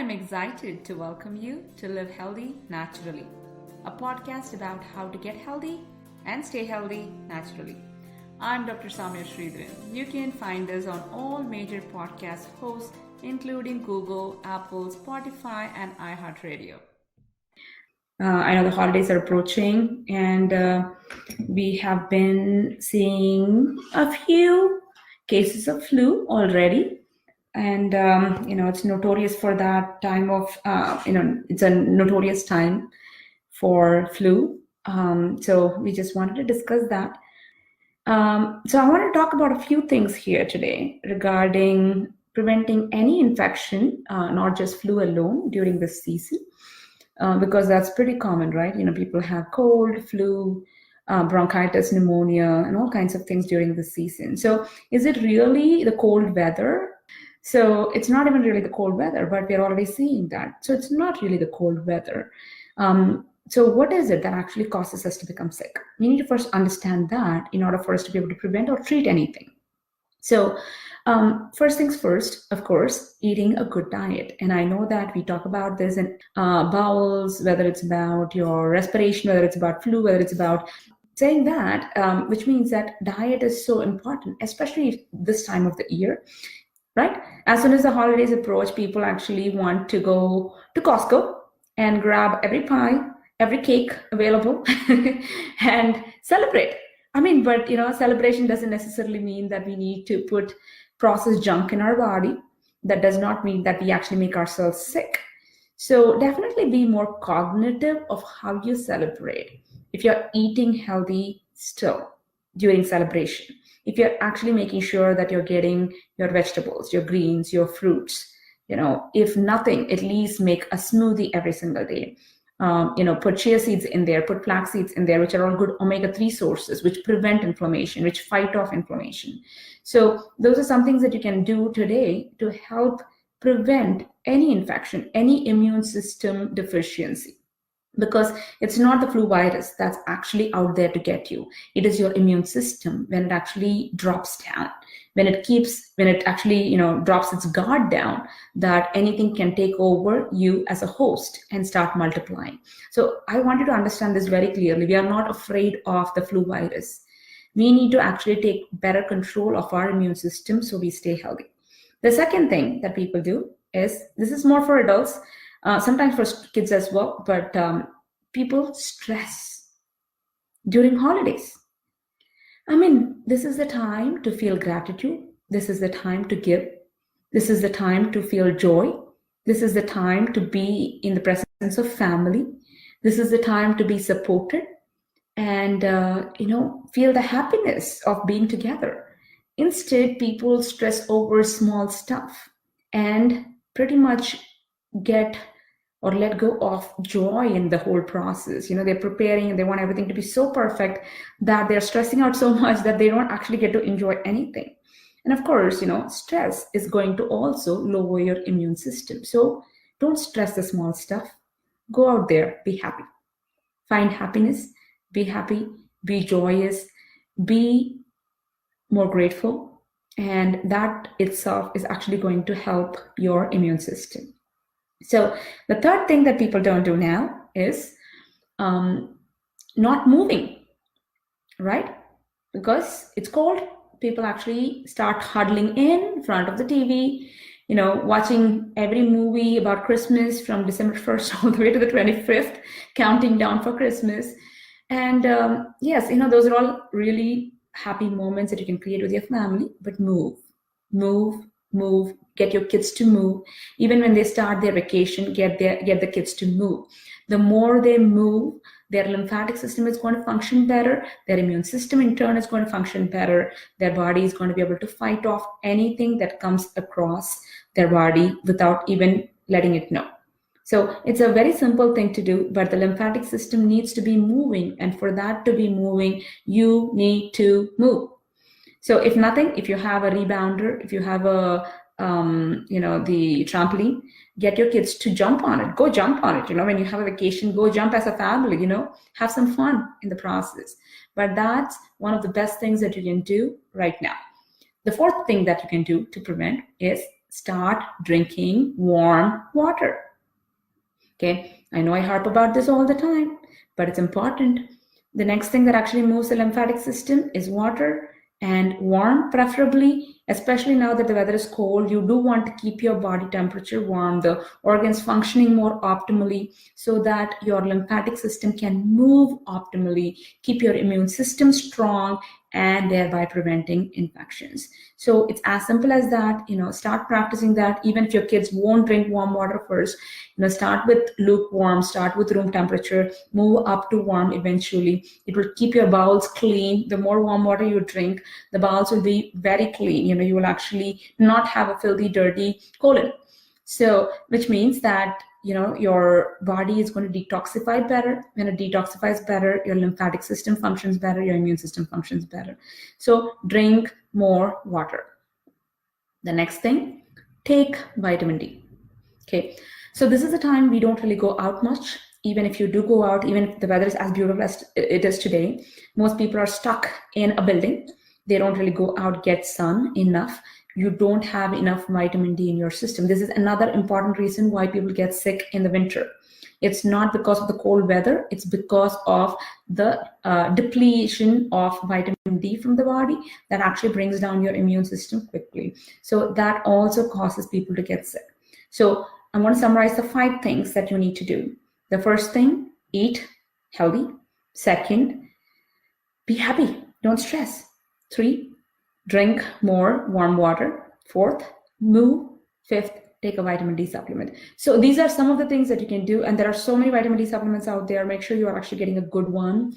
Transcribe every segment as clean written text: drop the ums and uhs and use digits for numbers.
I'm excited to welcome you to Live Healthy Naturally, a podcast about how to get healthy and stay healthy naturally. I'm Dr. Samya Sridharan. You can find us on all major podcast hosts, including Google, Apple, Spotify, and iHeartRadio. I know the holidays are approaching, and we have been seeing a few cases of flu already. And it's notorious for that time of it's a notorious time for flu. So we just wanted to discuss that. So I want to talk about a few things here today regarding preventing any infection, not just flu alone during this season, because that's pretty common, right? People have cold, flu, bronchitis, pneumonia, and all kinds of things during the season. So is it really the cold weather? So it's not even really the cold weather, but we're already seeing that. So it's not really the cold weather. So what is it that actually causes us to become sick? We need to first understand that in order for us to be able to prevent or treat anything. So first things first, of course, eating a good diet. And I know that we talk about this in bowels, whether it's about your respiration, whether it's about flu, whether it's about saying that, which means that diet is so important, especially this time of the year. Right? As soon as the holidays approach, people actually want to go to Costco and grab every pie, every cake available and celebrate. But celebration doesn't necessarily mean that we need to put processed junk in our body. That does not mean that we actually make ourselves sick. So definitely be more cognitive of how you celebrate. If you're eating healthy still during celebration, if you're actually making sure that you're getting your vegetables, your greens, your fruits, if nothing, at least make a smoothie every single day. Put chia seeds in there, put flax seeds in there, which are all good omega-3 sources, which prevent inflammation, which fight off inflammation. So those are some things that you can do today to help prevent any infection, any immune system deficiency. Because it's not the flu virus that's actually out there to get you. It is your immune system when it actually drops down, when it actually drops its guard down, that anything can take over you as a host and start multiplying. So I want you to understand this very clearly. We are not afraid of the flu virus. We need to actually take better control of our immune system so we stay healthy. The second thing that people do is, this is more for adults, sometimes for kids as well, but people stress during holidays. This is the time to feel gratitude. This is the time to give. This is the time to feel joy. This is the time to be in the presence of family. This is the time to be supported and feel the happiness of being together. Instead, people stress over small stuff and pretty much get or let go of joy in the whole process. They're preparing and they want everything to be so perfect that they're stressing out so much that they don't actually get to enjoy anything. And of course, stress is going to also lower your immune system. So don't stress the small stuff. Go out there, be happy. Find happiness, be happy, be joyous, be more grateful. And that itself is actually going to help your immune system. So the third thing that people don't do now is not moving, right? Because it's cold, people actually start huddling in front of the TV, watching every movie about Christmas from December 1st all the way to the 25th, counting down for Christmas. And yes, those are all really happy moments that you can create with your family, but move, get your kids to move. Even when they start their vacation, get the kids to move. The more they move, their lymphatic system is going to function better. Their immune system in turn is going to function better. Their body is going to be able to fight off anything that comes across their body without even letting it know. So it's a very simple thing to do, but the lymphatic system needs to be moving. And for that to be moving, you need to move. So if nothing, if you have a rebounder, if you have a the trampoline, get your kids to jump on it. Go jump on it. When you have a vacation, go jump as a family, have some fun in the process. But that's one of the best things that you can do right now. The fourth thing that you can do to prevent is start drinking warm water. Okay, I know I harp about this all the time, but it's important. The next thing that actually moves the lymphatic system is water, and warm, preferably, especially now that the weather is cold. You do want to keep your body temperature warm, the organs functioning more optimally, so that your lymphatic system can move optimally, keep your immune system strong, and thereby preventing infections. So it's as simple as that. Start practicing that. Even if your kids won't drink warm water first, start with lukewarm, start with room temperature, move up to warm eventually. It will keep your bowels clean. The more warm water you drink, the bowels will be very clean. You will actually not have a filthy, dirty colon. So, which means that your body is going to detoxify better. When it detoxifies better, your lymphatic system functions better, your immune system functions better. So drink more water. The next thing, take vitamin D. Okay, so this is a time we don't really go out much. Even if you do go out, even if the weather is as beautiful as it is today, most people are stuck in a building. They don't really go out, get sun enough. You don't have enough vitamin D in your system. This is another important reason why people get sick in the winter. It's not because of the cold weather, it's because of the depletion of vitamin D from the body that actually brings down your immune system quickly. So that also causes people to get sick. So I'm going to summarize the 5 things that you need to do. The first thing, eat healthy. Second, be happy, don't stress. 3, drink more warm water. 4th, move. 5th, take a vitamin D supplement. So these are some of the things that you can do, and there are so many vitamin D supplements out there. Make sure you are actually getting a good one,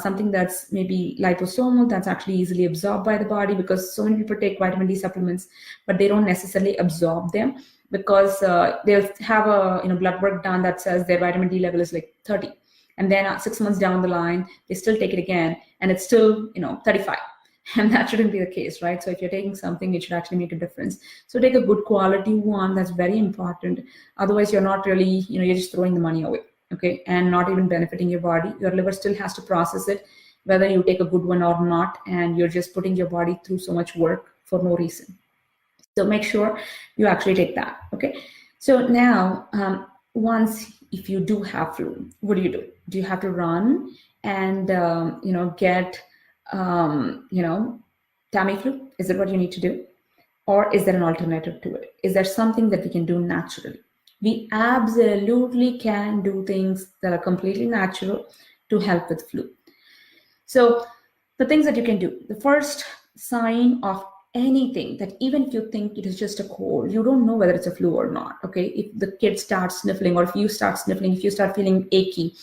something that's maybe liposomal, that's actually easily absorbed by the body, because so many people take vitamin D supplements, but they don't necessarily absorb them, because they'll have a blood work done that says their vitamin D level is like 30, and then 6 months down the line they still take it again and it's still 35. And that shouldn't be the case, right? So if you're taking something, it should actually make a difference. So take a good quality one. That's very important. Otherwise, you're not really, you're just throwing the money away, okay, and not even benefiting your body. Your liver still has to process it, whether you take a good one or not, and you're just putting your body through so much work for no reason. So make sure you actually take that, okay? So now, if you do have flu, what do? Do you have to run and, get Tamiflu? Is it what you need to do? Or is there an alternative to it? Is there something that we can do naturally? We absolutely can do things that are completely natural to help with flu. So the things that you can do, the first sign of anything, that even if you think it is just a cold, you don't know whether it's a flu or not, okay? If the kid starts sniffling, or if you start sniffling, if you start feeling achy,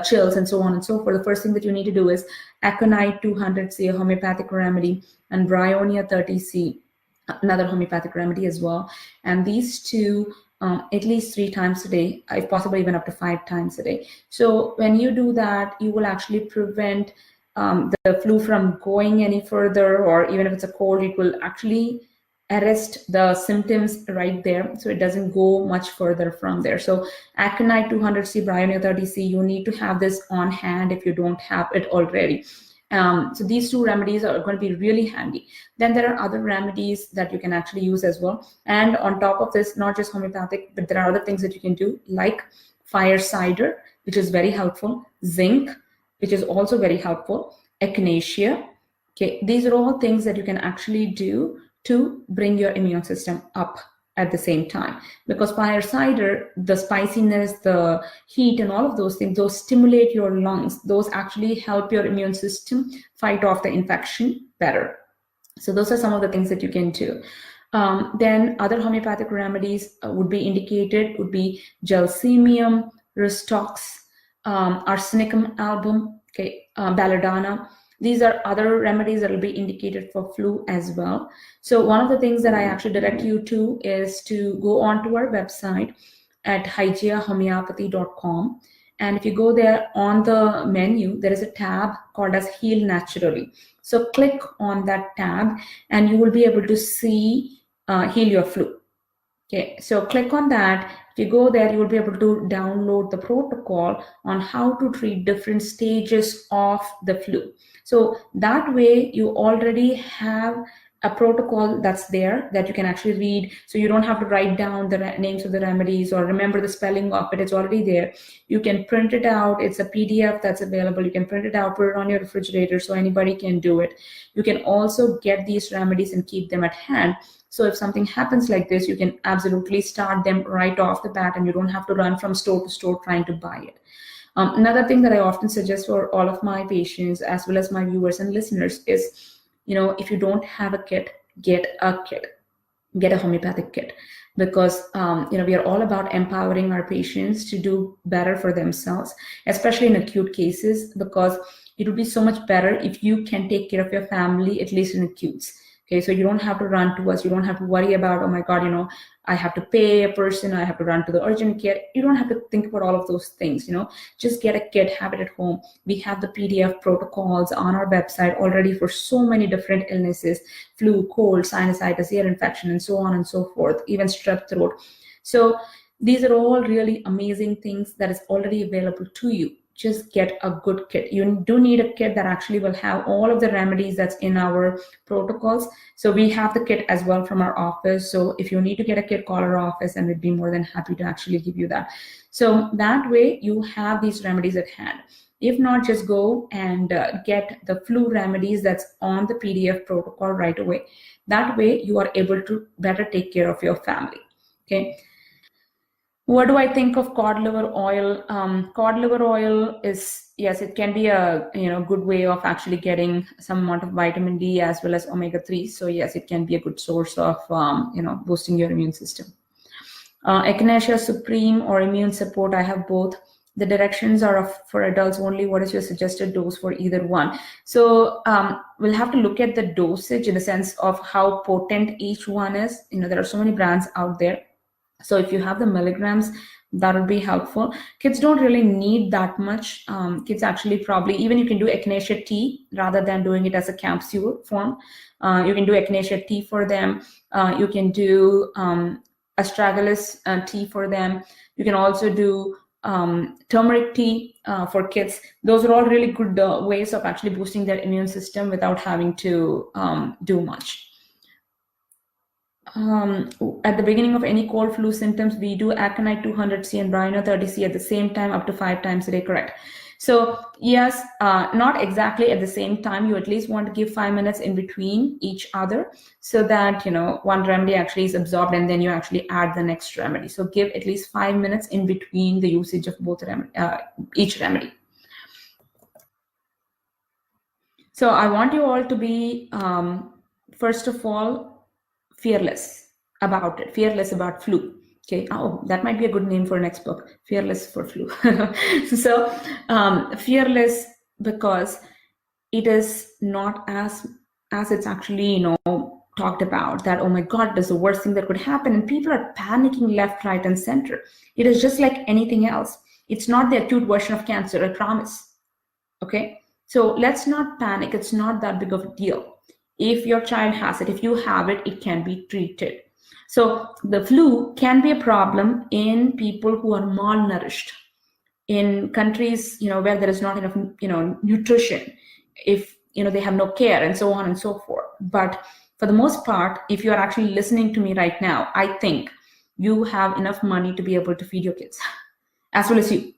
chills and so on and so forth, the first thing that you need to do is Aconite 200C, a homeopathic remedy, and Bryonia 30C, another homeopathic remedy as well. And these two, at least 3 times a day, if possible even up to 5 times a day. So when you do that, you will actually prevent the flu from going any further, or even if it's a cold, it will actually arrest the symptoms right there, so it doesn't go much further from there. So Aconite 200C, Bryonia 30C, you need to have this on hand if you don't have it already. So these 2 remedies are going to be really handy. Then there are other remedies that you can actually use as well. And on top of this, not just homeopathic, but there are other things that you can do, like fire cider, which is very helpful, zinc, which is also very helpful, echinacea. Okay, these are all things that you can actually do to bring your immune system up at the same time. Because fire cider, the spiciness, the heat, and all of those things, those stimulate your lungs. Those actually help your immune system fight off the infection better. So those are some of the things that you can do. Then other homeopathic remedies would be indicated, would be Gelsemium, Ristox, Arsenicum album, okay, Belladonna. These are other remedies that will be indicated for flu as well. So one of the things that I actually direct you to is to go onto our website at hygieahomeopathy.com. And if you go there, on the menu, there is a tab called as Heal Naturally. So click on that tab and you will be able to see Heal Your Flu. Okay, so click on that. If you go there, you will be able to download the protocol on how to treat different stages of the flu. So that way you already have a protocol that's there that you can actually read. So you don't have to write down the names of the remedies or remember the spelling of it. It's already there. You can print it out. It's a PDF that's available. You can print it out, put it on your refrigerator so anybody can do it. You can also get these remedies and keep them at hand. So if something happens like this, you can absolutely start them right off the bat and you don't have to run from store to store trying to buy it. Another thing that I often suggest for all of my patients as well as my viewers and listeners is, if you don't have a kit, get a kit, get a homeopathic kit, because we are all about empowering our patients to do better for themselves, especially in acute cases, because it would be so much better if you can take care of your family, at least in acutes. Okay, so you don't have to run to us. You don't have to worry about, oh my God, I have to pay a person, I have to run to the urgent care. You don't have to think about all of those things, just get a kit, have it at home. We have the PDF protocols on our website already for so many different illnesses, flu, cold, sinusitis, ear infection, and so on and so forth, even strep throat. So these are all really amazing things that is already available to you. Just get a good kit. You do need a kit that actually will have all of the remedies that's in our protocols. So we have the kit as well from our office. So if you need to get a kit, call our office and we'd be more than happy to actually give you that. So that way you have these remedies at hand. If not, just go and get the flu remedies that's on the PDF protocol right away. That way you are able to better take care of your family. Okay. What do I think of cod liver oil? Cod liver oil is, yes, it can be a good way of actually getting some amount of vitamin D as well as omega-3. So yes, it can be a good source of boosting your immune system. Echinacea Supreme or immune support, I have both. The directions are for adults only. What is your suggested dose for either one? So we'll have to look at the dosage in the sense of how potent each one is. There are so many brands out there. So if you have the milligrams, that would be helpful. Kids don't really need that much. Kids actually probably, even you can do echinacea tea rather than doing it as a capsule form. You can do echinacea tea for them. You can do astragalus tea for them. You can also do turmeric tea for kids. Those are all really good ways of actually boosting their immune system without having to do much. At the beginning of any cold flu symptoms, we do aconite 200C and Brina 30C at the same time up to 5 times a day, correct? So yes, not exactly at the same time. You at least want to give 5 minutes in between each other so that, one remedy actually is absorbed and then you actually add the next remedy. So give at least 5 minutes in between the usage of both each remedy. So I want you all to be, first of all, fearless about it, fearless about flu. Okay. Oh, that might be a good name for a next book, Fearless for Flu. So fearless because it is not as it's actually, talked about that, oh my God, that's the worst thing that could happen. And people are panicking left, right, and center. It is just like anything else. It's not the acute version of cancer, I promise. Okay. So let's not panic. It's not that big of a deal. If your child has it, if you have it, it can be treated. So the flu can be a problem in people who are malnourished, in countries, where there is not enough, nutrition, if, they have no care and so on and so forth. But for the most part, if you are actually listening to me right now, I think you have enough money to be able to feed your kids as well as you.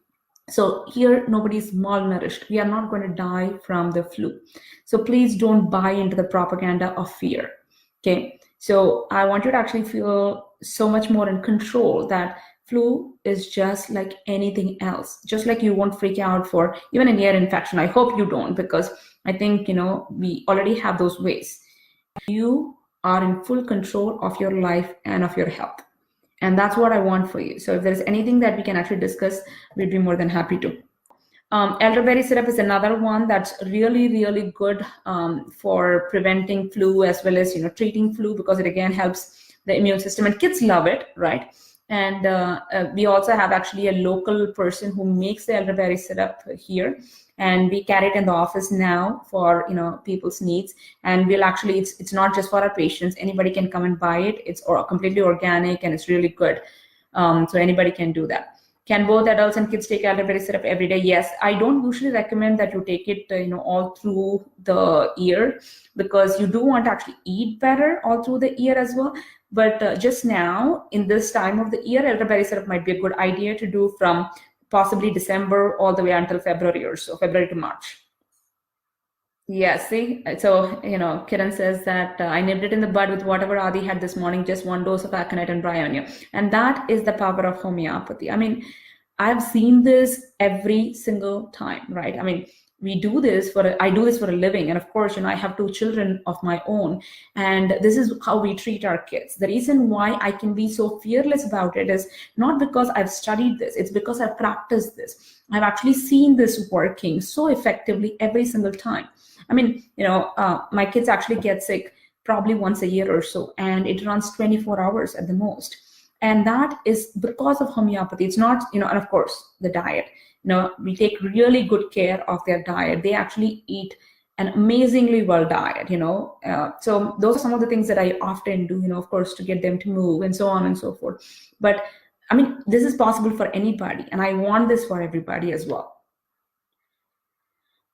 So here, nobody's malnourished. We are not going to die from the flu. So please don't buy into the propaganda of fear. Okay. So I want you to actually feel so much more in control that flu is just like anything else. Just like you won't freak out for even an ear infection. I hope you don't, because I think, we already have those ways. You are in full control of your life and of your health. And that's what I want for you. So if there's anything that we can actually discuss, we'd be more than happy to. Elderberry syrup is another one that's really, really good for preventing flu as well as, treating flu, because it again helps the immune system and kids love it, right? And we also have actually a local person who makes the elderberry syrup here. And we carry it in the office now for people's needs. And we'll actually, it's not just for our patients. Anybody can come and buy it. It's completely organic and it's really good. So anybody can do that. Can both adults and kids take elderberry syrup every day? Yes. I don't usually recommend that you take it, all through the year, because you do want to actually eat better all through the year as well. But just now, in this time of the year, elderberry syrup might be a good idea to do from possibly December all the way until February or so, February to March. Yeah, see, so, Kiran says that I nipped it in the bud with whatever Adi had this morning, just one dose of aconite and bryonia. And that is the power of homeopathy. I mean, I've seen this every single time, right? I mean, I do this for a living. And of course, I have two children of my own. And this is how we treat our kids. The reason why I can be so fearless about it is not because I've studied this, it's because I've practiced this. I've actually seen this working so effectively every single time. I mean, my kids actually get sick probably once a year or so, and it runs 24 hours at the most. And that is because of homeopathy. It's not, and of course, the diet. We take really good care of their diet. They actually eat an amazingly well diet, So those are some of the things that I often do, of course, to get them to move and so on and so forth. But I mean, this is possible for anybody, and I want this for everybody as well.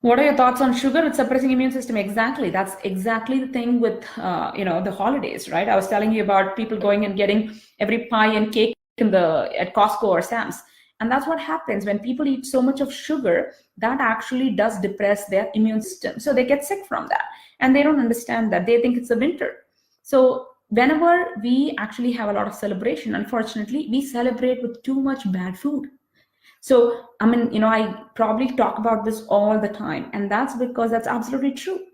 What are your thoughts on sugar with suppressing immune system? Exactly. That's exactly the thing with, the holidays, right? I was telling you about people going and getting every pie and cake at Costco or Sam's. And that's what happens when people eat so much of sugar. That actually does depress their immune system. So they get sick from that. And they don't understand that. They think it's the winter. So whenever we actually have a lot of celebration, unfortunately, we celebrate with too much bad food. So, I mean, I probably talk about this all the time, and that's because that's absolutely true.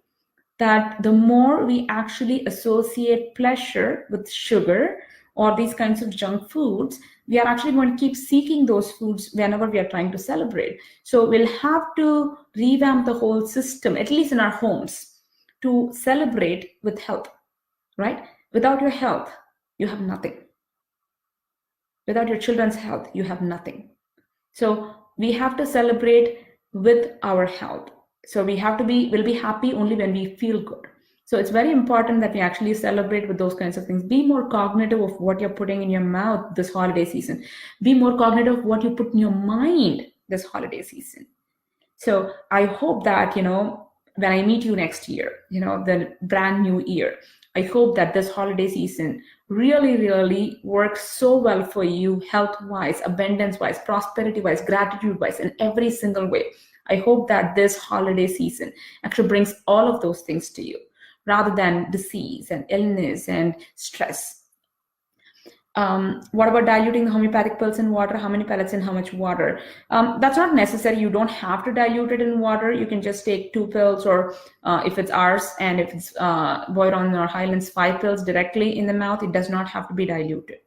That the more we actually associate pleasure with sugar or these kinds of junk foods, we are actually going to keep seeking those foods whenever we are trying to celebrate. So we'll have to revamp the whole system, at least in our homes, to celebrate with health, right? Without your health, you have nothing. Without your children's health, you have nothing. So we have to celebrate with our health. So we'll be happy only when we feel good. So it's very important that we actually celebrate with those kinds of things. Be more cognitive of what you're putting in your mouth this holiday season. Be more cognitive of what you put in your mind this holiday season. So I hope that, when I meet you next year, the brand new year, I hope that this holiday season really, really works so well for you, health-wise, abundance-wise, prosperity-wise, gratitude-wise, in every single way. I hope that this holiday season actually brings all of those things to you, rather than disease and illness and stress. What about diluting the homeopathic pills in water? How many pellets and how much water? That's not necessary. You don't have to dilute it in water. You can just take 2 pills, or if it's ours, and if it's Boiron or Highlands, 5 pills directly in the mouth. It does not have to be diluted.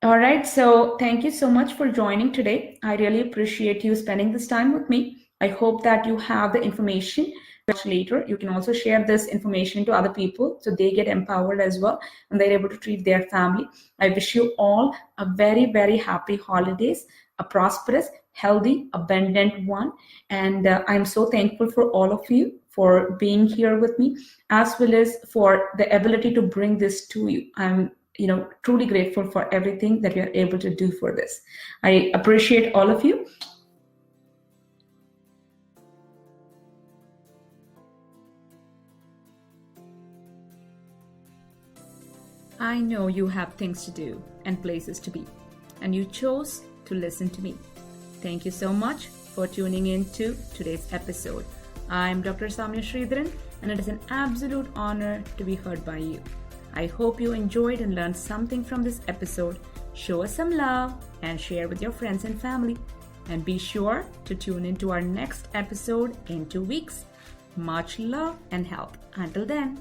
All right. So thank you so much for joining today. I really appreciate you spending this time with me. I hope that you have the information. Later, you can also share this information to other people so they get empowered as well and they're able to treat their family. I wish you all a very, very happy holidays, a prosperous, healthy, abundant one. And I'm so thankful for all of you for being here with me, as well as for the ability to bring this to you. I'm truly grateful for everything that you're able to do for this. I appreciate all of you. I know you have things to do and places to be, and you chose to listen to me. Thank you so much for tuning in to today's episode. I'm Dr. Samya Sridharan, and it is an absolute honor to be heard by you. I hope you enjoyed and learned something from this episode. Show us some love and share with your friends and family. And be sure to tune in to our next episode in 2 weeks. Much love and health. Until then.